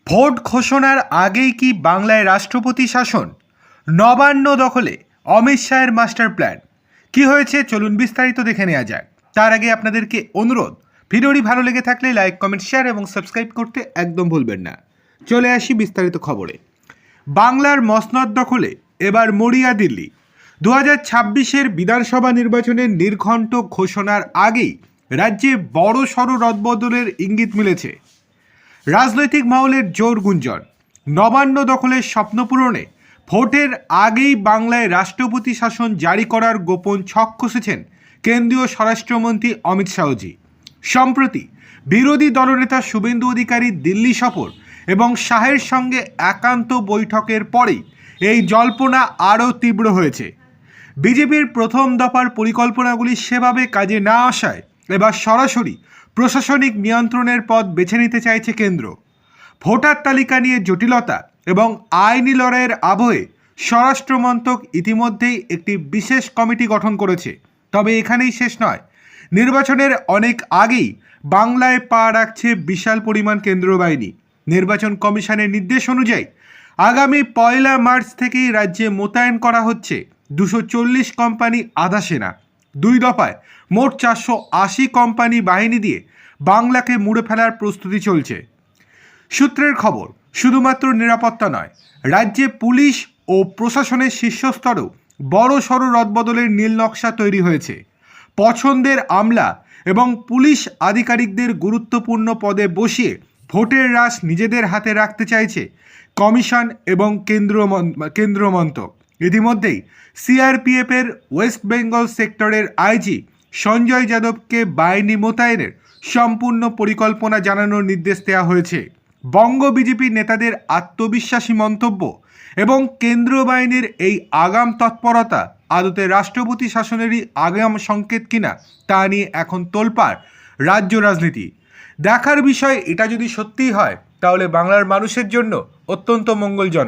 Vote ঘোষণার আগেই কি বাংলায় রাষ্ট্রপতি শাসন? নবান্ন দখলে অমিত শাহের মাস্টার প্ল্যান কি হয়েছে চলুন বিস্তারিত দেখে নেওয়া যাক। তার আগে আপনাদেরকে অনুরোধ, ভিডিওটি ভালো লেগে থাকলে লাইক, কমেন্ট, শেয়ার এবং সাবস্ক্রাইব করতে একদম ভুলবেন না। চলে আসি বিস্তারিত খবরে। বাংলার মসনদ দখলে এবার মরিয়া দিল্লি। 2026-এর বিধানসভা নির্বাচনের নির্ঘণ্ট ঘোষণার আগেই রাজ্যে বড় সড় রদবদলের ইঙ্গিত মিলেছে। রাজনৈতিক মহলের জোর গুঞ্জন, নবান্ন দখলের স্বপ্ন পূরণে ভোটের আগেই বাংলায় রাষ্ট্রপতি শাসন জারি করার গোপন ছক কষেছেন কেন্দ্রীয় স্বরাষ্ট্রমন্ত্রী অমিত শাহজি। সম্প্রতি বিরোধী দলনেতা শুভেন্দু অধিকারী দিল্লি সফর এবং শাহের সঙ্গে একান্ত বৈঠকের পরেই এই জল্পনা আরও তীব্র হয়েছে। বিজেপির প্রথম দফার পরিকল্পনাগুলি সেভাবে কাজে না আসায় এবার সরাসরি প্রশাসনিক নিয়ন্ত্রণের পথ বেছে নিতে চাইছে কেন্দ্র। ভোটার তালিকা নিয়ে জটিলতা এবং আইনি লড়াইয়ের আবহে স্বরাষ্ট্র মন্ত্রক ইতিমধ্যেই একটি বিশেষ কমিটি গঠন করেছে। তবে এখানেই শেষ নয়, নির্বাচনের অনেক আগেই বাংলায় পা রাখছে বিশাল পরিমাণ কেন্দ্রীয় বাহিনী। নির্বাচন কমিশনের নির্দেশ অনুযায়ী আগামী 1 মার্চ থেকেই রাজ্যে মোতায়েন করা হচ্ছে 240 কোম্পানি আধা সেনা। 2 দফায় মোট 480 কোম্পানি বাহিনী দিয়ে বাংলাকে মুড়ে ফেলার প্রস্তুতি চলছে। সূত্রের খবর, শুধুমাত্র নিরাপত্তা নয়, রাজ্যে পুলিশ ও প্রশাসনের শীর্ষস্তরেও বড় সড় রদবদলের নীল নকশা তৈরি হয়েছে। পছন্দের আমলা এবং পুলিশ আধিকারিকদের গুরুত্বপূর্ণ পদে বসিয়ে ভোটের রাশ নিজেদের হাতে রাখতে চাইছে কমিশন এবং কেন্দ্র মন্ত্রক। ইতিমধ্যেই সিআরপিএফের ওয়েস্ট বেঙ্গল সেক্টরের আইজি সঞ্জয় যাদবকে বাহিনী মোতায়েনের সম্পূর্ণ পরিকল্পনা জানানোর নির্দেশ দেওয়া হয়েছে। বঙ্গ বিজেপি নেতাদের আত্মবিশ্বাসী মন্তব্য এবং কেন্দ্রীয় বাহিনীর এই আগাম তৎপরতা আদতে রাষ্ট্রপতি শাসনেরই আগাম সংকেত কিনা তা নিয়ে এখন তোলপাড় রাজ্য রাজনীতি। দেখার বিষয়, এটা যদি সত্যিই হয় তাহলে বাংলার মানুষের জন্য অত্যন্ত মঙ্গলজনক।